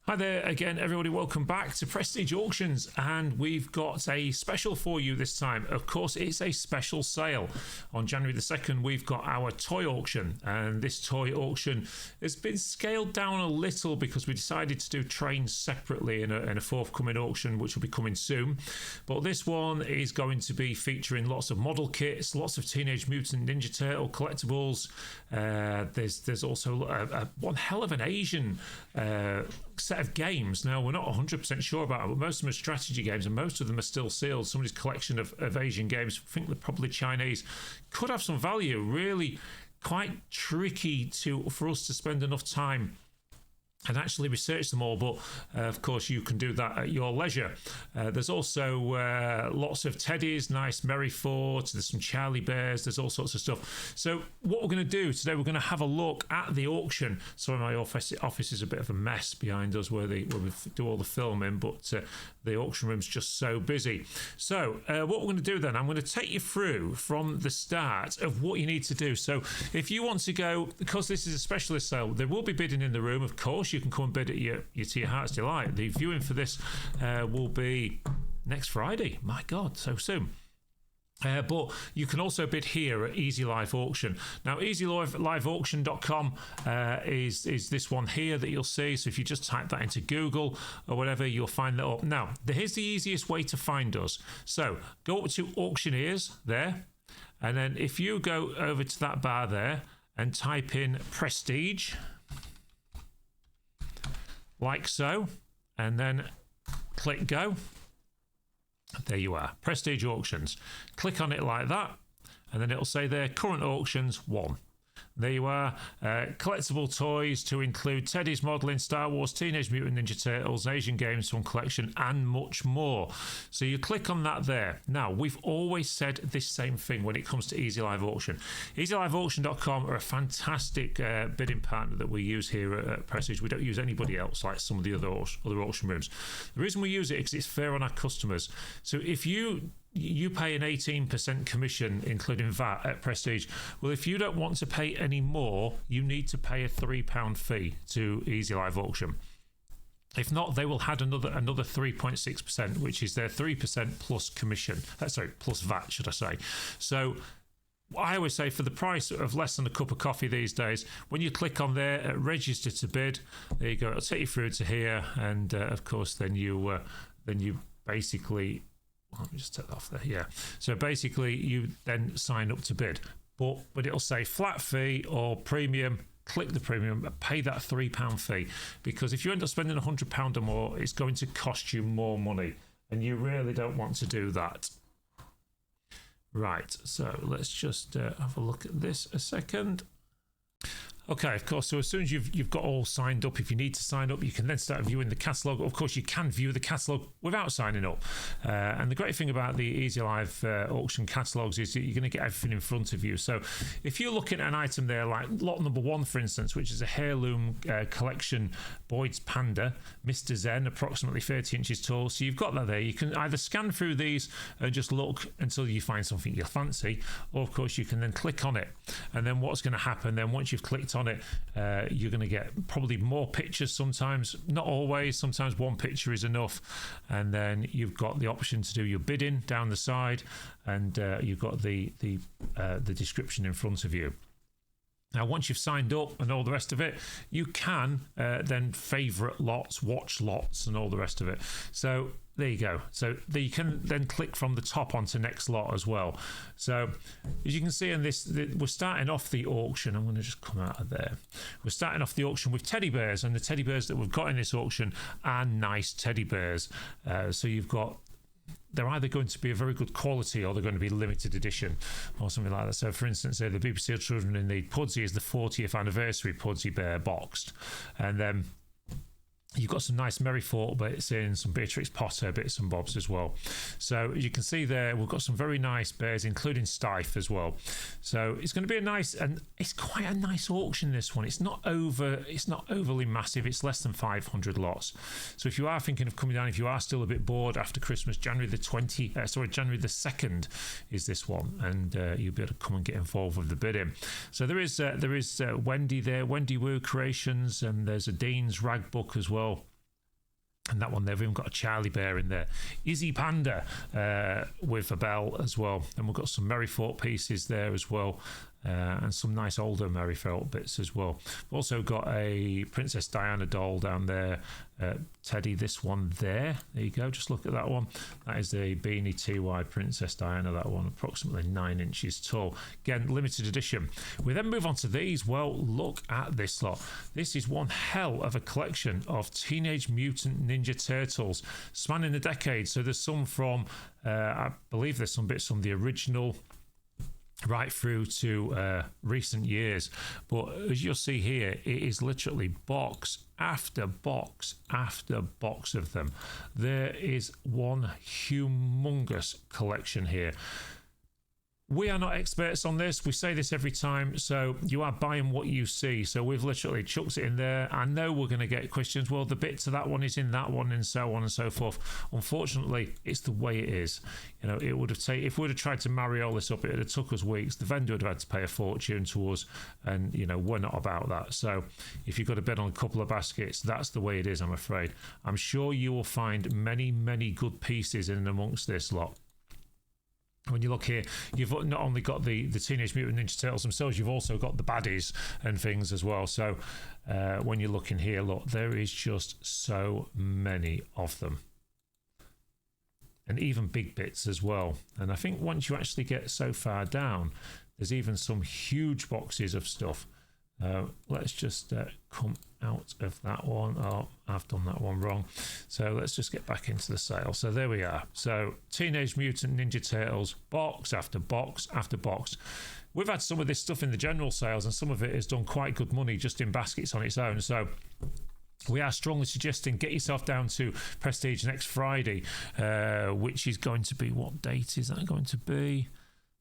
Hi there again, everybody. Welcome back to Prestige Auctions, and we've got a special for you this time. Of course, it's a special sale. On January the 2nd, we've got our toy auction, and this toy auction has been scaled down a little because we decided to do trains separately in a forthcoming auction, which will be coming soon. But this one is going to be featuring lots of model kits, lots of Teenage Mutant Ninja Turtle collectibles. There's also one hell of an Asian set of games. Now, we're not 100% sure about it, but most of them are strategy games, and most of them are still sealed. Somebody's collection of Asian games, I think they're probably Chinese, could have some value. Really quite tricky for us to spend enough time and actually research them all, but of course you can do that at your leisure. There's also lots of teddies, nice Merry Fords, there's some Charlie Bears, there's all sorts of stuff. So what we're going to do today, we're going to have a look at the auction. Sorry, my office is a bit of a mess behind us where we do all the filming, but the auction room's just so busy. So what we're going to do then, I'm going to take you through from the start of what you need to do. So if you want to go, because this is a specialist sale, there will be bidding in the room, of course. You can come and bid at to your heart's delight. The viewing for this will be next Friday. My God, so soon. But you can also bid here at Easy Live Auction. Now, easyliveauction.com is this one here that you'll see. So if you just type that into Google or whatever, you'll find that up. Now, here's the easiest way to find us. So go up to Auctioneers there, and then if you go over to that bar there and type in Prestige, like so, and then click go. There you are, Prestige Auctions. Click on it like that, and then it'll say there current auctions 1. There you are. Collectible toys to include Teddy's modelling, Star Wars, Teenage Mutant Ninja Turtles, Asian Games from collection, and much more. So you click on that there. Now, we've always said this same thing when it comes to Easy Live Auction. EasyLiveAuction.com are a fantastic bidding partner that we use here at Prestige. We don't use anybody else like some of the other auction rooms. The reason we use it is because it's fair on our customers. So if you pay an 18% commission, including VAT, at Prestige. Well, if you don't want to pay any more, you need to pay a £3 fee to Easy Live Auction. If not, they will add another 3.6%, which is their 3% plus commission. Plus VAT, should I say. So I always say, for the price of less than a cup of coffee these days, when you click on there, register to bid, there you go. It'll take you through to here, and of course, then you basically. Let me just take that off there. Yeah. So basically, you then sign up to bid, but it'll say flat fee or premium. Click the premium, pay that £3 fee, because if you end up spending £100 or more, it's going to cost you more money, and you really don't want to do that. Right. So let's just have a look at this a second. Okay, of course, so as soon as you've got all signed up, if you need to sign up, you can then start viewing the catalogue. Of course, you can view the catalogue without signing up. And the great thing about the Easy Live auction catalogues is that you're going to get everything in front of you. So if you're looking at an item there, like lot number 1, for instance, which is a heirloom collection Boyd's Panda, Mr. Zen, approximately 30 inches tall. So you've got that there. You can either scan through these and just look until you find something you fancy, or of course you can then click on it. And then what's going to happen then, once you've clicked on it, you're going to get probably more pictures sometimes, not always. Sometimes one picture is enough, and then you've got the option to do your bidding down the side, and you've got the description in front of you. Now, once you've signed up and all the rest of it, you can then favourite lots, watch lots, and all the rest of it. So there you go. So you can then click from the top onto next lot as well. So as you can see in this, we're starting off the auction. I'm going to just come out of there. We're starting off the auction with teddy bears, and the teddy bears that we've got in this auction are nice teddy bears. So you've got, they're either going to be a very good quality or they're going to be limited edition or something like that. So, for instance, the BBC Children in Need Pudsey is the 40th anniversary Pudsey Bear boxed. And then you've got some nice Merry Fort bits in, some Beatrix Potter bits and bobs as well. So as you can see there, we've got some very nice bears, including Stife as well. So it's going to be a nice, and it's quite a nice auction, this one. It's not overly massive. It's less than 500 lots. So if you are thinking of coming down, if you are still a bit bored after Christmas, January the 2nd is this one, and you'll be able to come and get involved with the bidding. So there is Wendy there, Wendy Woo Creations, and there's a Dean's Rag book as well. And that one, they've even got a Charlie Bear in there. Izzy Panda with a bell as well. And we've got some Merrythought pieces there as well. And some nice older Merrythought bits as well. We've also got a Princess Diana doll down there. Teddy, this one there. There you go. Just look at that one. That is the Beanie TY Princess Diana. That one, approximately 9 inches tall. Again, limited edition. We then move on to these. Well, look at this lot. This is one hell of a collection of Teenage Mutant Ninja Turtles spanning the decades. So there's some from, I believe there's some bits from the original right through to recent years, but as you'll see here, it is literally box after box after box of them. There is one humongous collection here. We are not experts on this. We say this every time. So you are buying what you see. So we've literally chucked it in there. I know we're going to get questions. Well, the bit to that one is in that one, and so on and so forth. Unfortunately, it's the way it is. You know, it would have taken, if we would have tried to marry all this up, it would have took us weeks. The vendor would have had to pay a fortune to us, and you know, we're not about that. So if you've got to bid on a couple of baskets, that's the way it is, I'm afraid. I'm sure you will find many, many good pieces in and amongst this lot. When you look here, you've not only got the Teenage Mutant Ninja Turtles themselves, you've also got the baddies and things as well. So when you look in here, look, there is just so many of them. And even big bits as well. And I think once you actually get so far down, there's even some huge boxes of stuff. Let's just come out of that one. Oh, I've done that one wrong. So let's just get back into the sale. So there we are. So Teenage Mutant Ninja Turtles, box after box after box. We've had some of this stuff in the general sales, and some of it has done quite good money just in baskets on its own. So we are strongly suggesting get yourself down to Prestige next Friday, which is going to be, what date is that going to be?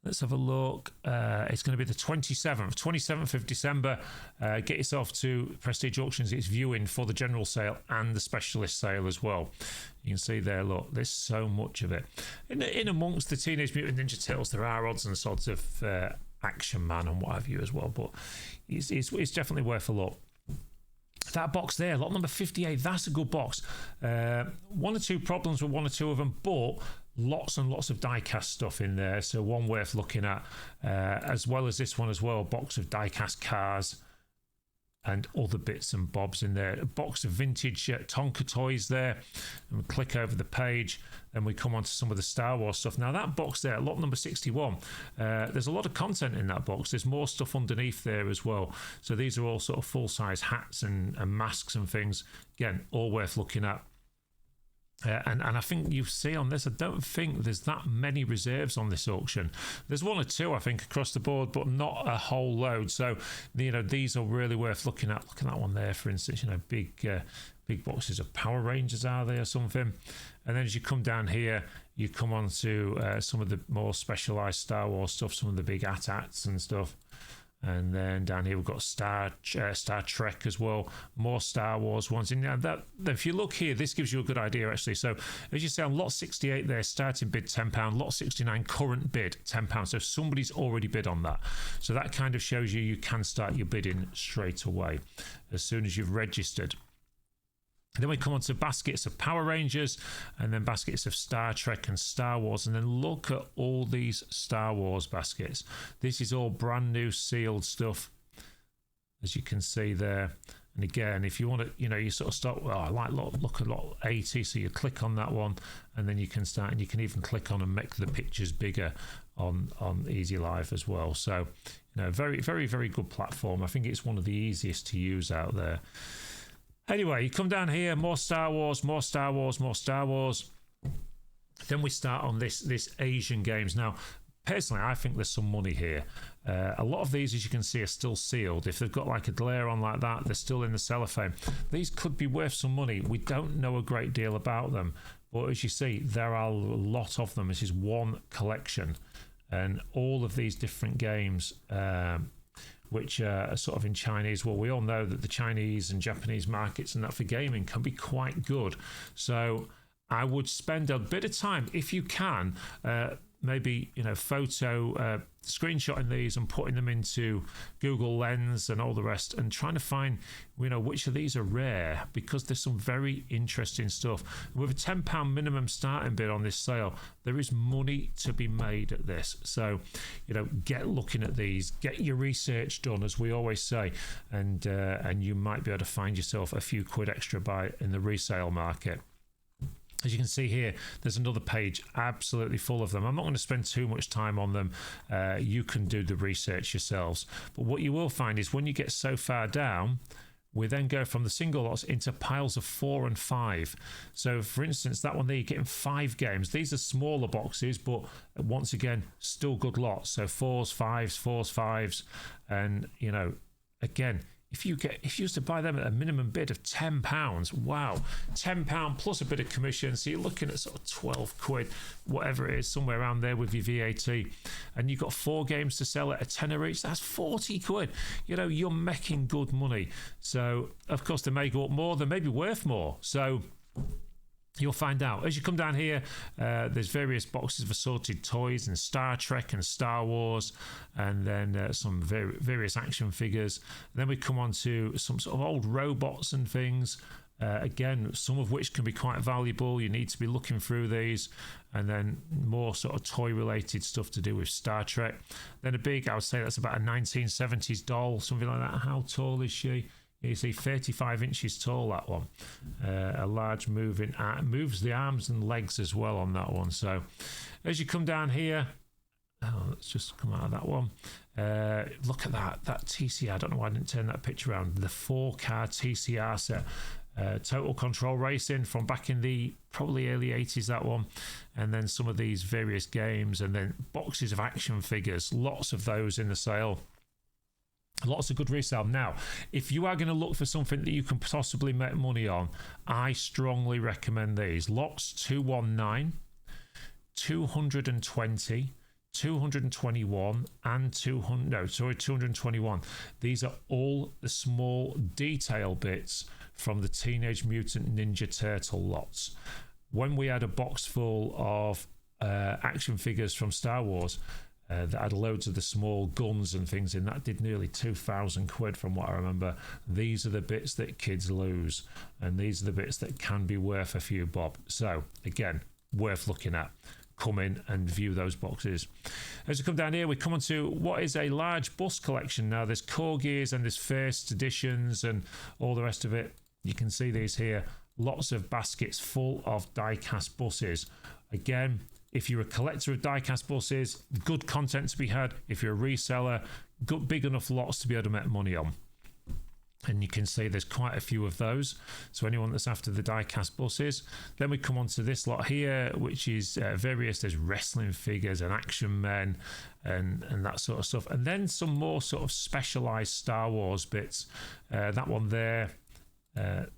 Let's have a look. It's going to be the 27th of December. Get yourself to Prestige Auctions. It's viewing for the general sale and the specialist sale as well. You can see there, look, there's so much of it. In amongst the Teenage Mutant Ninja Turtles, there are odds and sods of Action Man and what have you as well, but it's definitely worth a look. That box there, lot number 58, that's a good box. One or two problems with one or two of them, but lots and lots of die-cast stuff in there, so one worth looking at, as well as this one as well, box of die-cast cars and other bits and bobs in there. A box of vintage Tonka toys there, and we click over the page and we come on to some of the Star Wars stuff. Now that box there, lot number 61, there's a lot of content in that box. There's more stuff underneath there as well, so these are all sort of full-size hats and masks and things, again, all worth looking at. And I think you see on this, I don't think there's that many reserves on this auction. There's one or two, I think, across the board, but not a whole load. So, you know, these are really worth looking at. Look at that one there, for instance, you know, big boxes of Power Rangers, are they, or something? And then as you come down here, you come on to some of the more specialised Star Wars stuff, some of the big AT-ATs and stuff. And then down here we've got Star Trek as well, more Star Wars ones. And that, if you look here, this gives you a good idea actually. So as you say, on lot 68 there, starting bid £10, lot 69 current bid £10. So somebody's already bid on that. So that kind of shows you can start your bidding straight away as soon as you've registered. Then we come on to baskets of Power Rangers, and then baskets of Star Trek and Star Wars. And then look at all these Star Wars baskets. This is all brand new sealed stuff, as you can see there. And again, if you want to, you know, you sort of start, well, I like look at lot 80, so you click on that one, and then you can start, and you can even click on and make the pictures bigger on Easy Live as well. So, you know, very, very, very good platform. I think it's one of the easiest to use out there. Anyway, you come down here, more Star Wars, more Star Wars, more Star Wars. Then we start on this Asian games. Now, personally, I think there's some money here. A lot of these, as you can see, are still sealed. If they've got like a glare on like that, they're still in the cellophane. These could be worth some money. We don't know a great deal about them. But as you see, there are a lot of them. This is one collection. And all of these different games, which are sort of in Chinese. Well, we all know that the Chinese and Japanese markets and that for gaming can be quite good. So I would spend a bit of time, if you can, maybe, photo screenshotting these and putting them into Google Lens and all the rest, and trying to find, which of these are rare, because there's some very interesting stuff. With a £10 minimum starting bid on this sale, there is money to be made at this. So, get looking at these, get your research done, as we always say, and you might be able to find yourself a few quid extra in the resale market. As you can see here, there's another page absolutely full of them. I'm not going to spend too much time on them. You can do the research yourselves. But what you will find is when you get so far down, we then go from the single lots into piles of 4 and 5. So, for instance, that one there, you're getting 5 games. These are smaller boxes, but once again, still good lots. So 4s, 5s, and, again, if you used to buy them at a minimum bid of £10, wow, £10 plus a bit of commission, so you're looking at sort of 12 quid, whatever it is, somewhere around there with your VAT, and you've got 4 games to sell at a tenner each, that's 40 quid. You're making good money. So, of course, they may go up more, they may be worth more. So, you'll find out. As you come down here, there's various boxes of assorted toys and Star Trek and Star Wars, and then some various action figures. And then we come on to some sort of old robots and things. Again, some of which can be quite valuable. You need to be looking through these. And then more sort of toy-related stuff to do with Star Trek. Then I would say that's about a 1970s doll, something like that. How tall is she? You see 35 inches tall, that one. A large moves the arms and legs as well on that one. So as you come down here, let's just come out of that one. Look at that TCR. I don't know why I didn't turn that picture around. The 4-car TCR set. Total Control Racing from back in the probably early 80s, that one. And then some of these various games, and then boxes of action figures. Lots of those in the sale. Lots of good resale. Now, if you are going to look for something that you can possibly make money on, I strongly recommend these. Lots 219, 220, 221, and 221. These are all the small detail bits from the Teenage Mutant Ninja Turtle lots. When we had a box full of action figures from Star Wars, that had loads of the small guns and things in, that did nearly 2,000 quid from what I remember. These are the bits that kids lose, and these are the bits that can be worth a few bob. So again, worth looking at. Come in and view those boxes. As we come down here, we come on to what is a large bus collection. Now there's Corgis and there's first editions and all the rest of it. You can see these here, lots of baskets full of die-cast buses. Again, if you're a collector of die-cast buses, good content to be had. If you're a reseller, good big enough lots to be able to make money on. And you can see there's quite a few of those. So anyone that's after the die-cast buses. Then we come on to this lot here, which is there's wrestling figures and action men and that sort of stuff. And then some more sort of specialised Star Wars bits. That one there.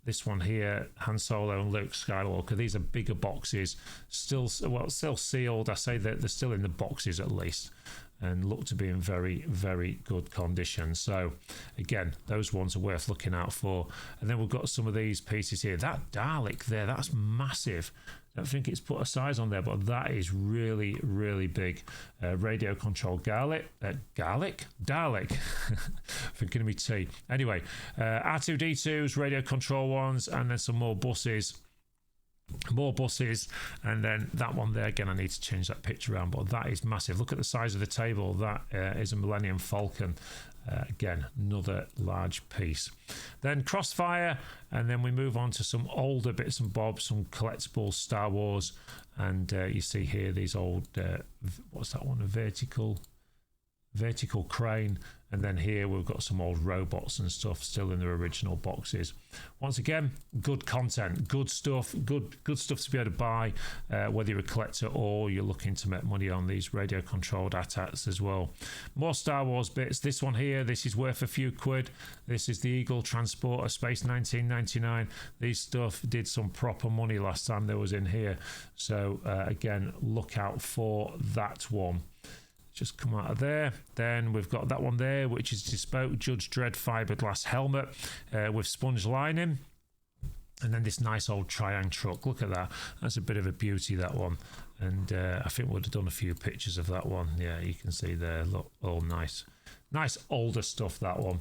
This one here, Han Solo and Luke Skywalker. These are bigger boxes, still sealed. I say that they're still in the boxes at least, and look to be in very, very good condition. So again, those ones are worth looking out for. And then we've got some of these pieces here. That Dalek there, that's massive. I don't think it's put a size on there, but that is really, really big. Radio controlled Dalek. Thinking of me tea. Anyway, R2D2s, radio control ones, and then some more buses. And then that one there, again, I need to change that picture around, but that is massive. Look at the size of the table. That is a Millennium Falcon. Again, another large piece. Then Crossfire, and then we move on to some older bits and bobs, some collectibles, Star Wars, and you see here these old, what's that one, a vertical crane. And then here we've got some old robots and stuff still in their original boxes. Once again, good content, good stuff to be able to buy, whether you're a collector or you're looking to make money on these radio controlled AT-ATs as well. More Star Wars bits. This one here, this is worth a few quid. This is the Eagle Transporter Space 1999. These stuff did some proper money last time they was in here. So again, look out for that one. Just come out of there. Then we've got that one there, which is bespoke Judge Dredd fiberglass helmet with sponge lining. And then this nice old Triang truck. Look at that. That's a bit of a beauty, that one. And I think we'd have done a few pictures of that one. Yeah, you can see there. Look, all nice. Nice older stuff, that one.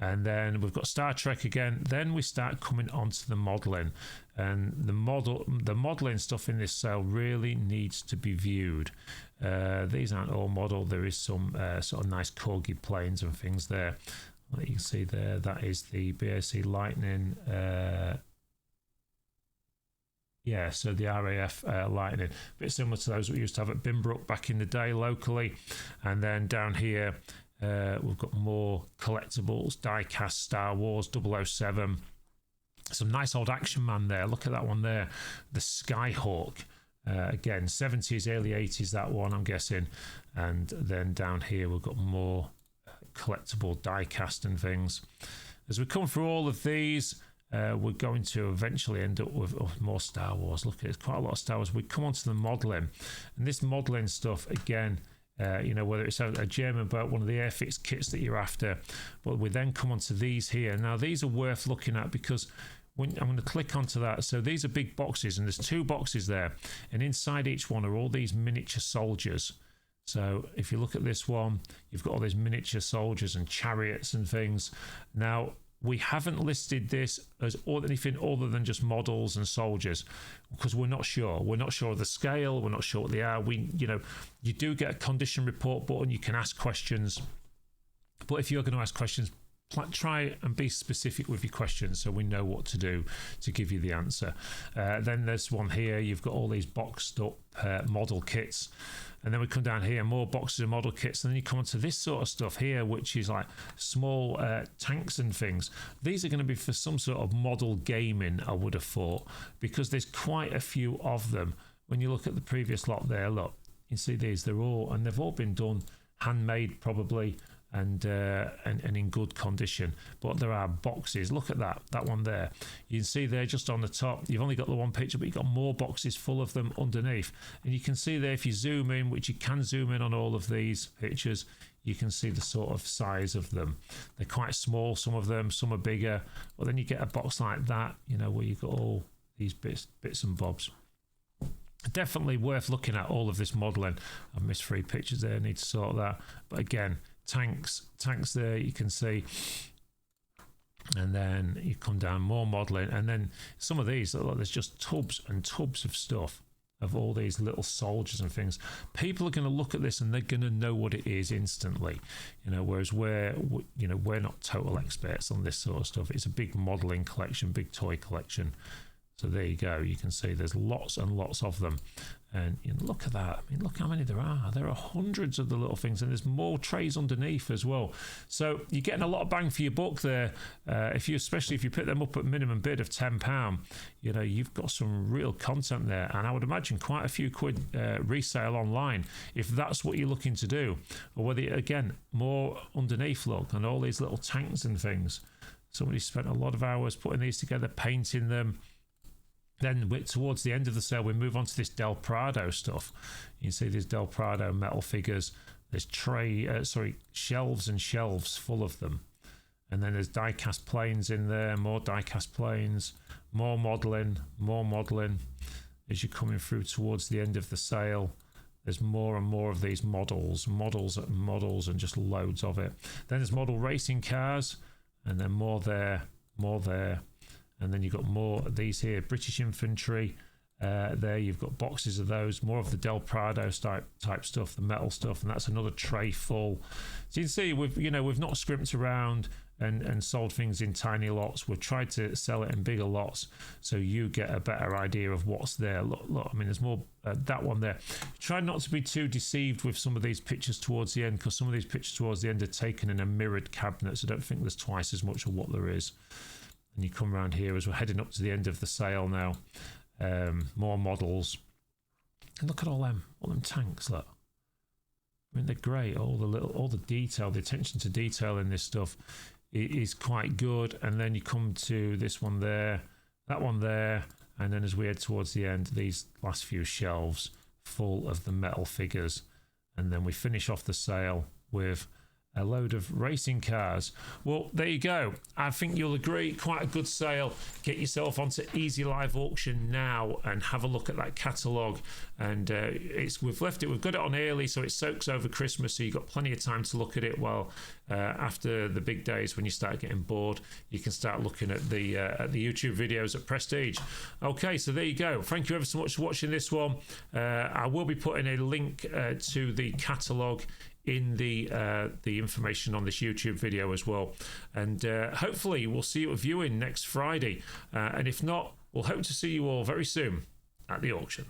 And then we've got Star Trek again. Then we start coming onto the modelling. And the modelling stuff in this sale really needs to be viewed. These aren't all modelled. There is some sort of nice Corgi planes and things there. Like you can see there, that is the BAC Lightning. Yeah, so the RAF Lightning, a bit similar to those we used to have at Bimbrook back in the day locally. And then down here, we've got more collectibles, die-cast Star Wars 007. Some nice old Action Man there. Look at that one there, the Skyhawk. Again, 70s, early 80s, that one, I'm guessing. And then down here, we've got more collectible die-cast and things. As we come through all of these, we're going to eventually end up with more Star Wars. Look, it's quite a lot of Star Wars. We come on to the modelling, and this modelling stuff again, you know, whether it's a German boat, one of the Airfix kits that you're after, but we then come on to these here. Now these are worth looking at because I'm going to click onto that. So these are big boxes, and there's 2 boxes there, and inside each one are all these miniature soldiers. So if you look at this one, you've got all these miniature soldiers and chariots and things. Now, we haven't listed this as anything other than just models and soldiers because we're not sure. We're not sure of the scale. We're not sure what they are. You do get a condition report button. You can ask questions. But if you're going to ask questions, try and be specific with your questions so we know what to do to give you the answer. Then there's one here. You've got all these boxed up model kits. And then we come down here, more boxes of model kits. And then you come onto this sort of stuff here, which is like small tanks and things. These are going to be for some sort of model gaming, I would have thought, because there's quite a few of them. When you look at the previous lot there, look, you see these, they've all been done handmade probably, and in good condition. But there are boxes. Look at that one there. You can see there just on the top, you've only got the one picture, but you've got more boxes full of them underneath. And you can see there, if you zoom in, which you can zoom in on all of these pictures, you can see the sort of size of them. They're quite small, some of them, some are bigger. But then you get a box like that, you know, where you've got all these bits and bobs. Definitely worth looking at all of this modelling. I've missed 3 pictures there, I need to sort that. But again, tanks there you can see, and then you come down, more modelling, and then some of these, look, there's just tubs and tubs of stuff of all these little soldiers and things. People are going to look at this and they're going to know what it is instantly, you know, whereas we're not total experts on this sort of stuff. It's a big modelling collection, big toy collection. So there you go. You can see there's lots and lots of them. And you know, look at that. I mean, look how many there are. There are hundreds of the little things, and there's more trays underneath as well. So you're getting a lot of bang for your buck there. Especially if you pick them up at minimum bid of £10, you know, you've got some real content there. And I would imagine quite a few quid resale online if that's what you're looking to do. Or whether, again, more underneath, look, and all these little tanks and things. Somebody spent a lot of hours putting these together, painting them. Then towards the end of the sale, we move on to this Del Prado stuff. You can see these Del Prado metal figures. There's shelves and shelves full of them. And then there's die-cast planes in there, more die-cast planes, more modelling. As you're coming through towards the end of the sale, there's more and more of these models, and just loads of it. Then there's model racing cars, and then more there. And then you've got more of these here, British infantry. There you've got boxes of those, more of the Del Prado type stuff, the metal stuff, and that's another tray full. So you can see we've not scrimped around and sold things in tiny lots. We've tried to sell it in bigger lots so you get a better idea of what's there. Look, I mean, there's more, that one there. Try not to be too deceived with some of these pictures towards the end, because some of these pictures towards the end are taken in a mirrored cabinet, so I don't think there's twice as much of what there is. And you come around here as we're heading up to the end of the sale now. More models. And look at all them tanks, look. I mean, they're great. All the detail, the attention to detail in this stuff is quite good. And then you come to this one there, that one there, and then as we head towards the end, these last few shelves full of the metal figures. And then we finish off the sale with a load of racing cars. Well, there you go. I think you'll agree, quite a good sale. Get yourself onto Easy Live Auction now and have a look at that catalogue. And we've got it on early, so it soaks over Christmas, so you've got plenty of time to look at it. While after the big days, when you start getting bored, you can start looking at the YouTube videos at Prestige. Okay, so there you go. Thank you ever so much for watching this one. I will be putting a link to the catalogue in the information on this YouTube video as well, and hopefully we'll see you at viewing next Friday, and if not, we'll hope to see you all very soon at the auction.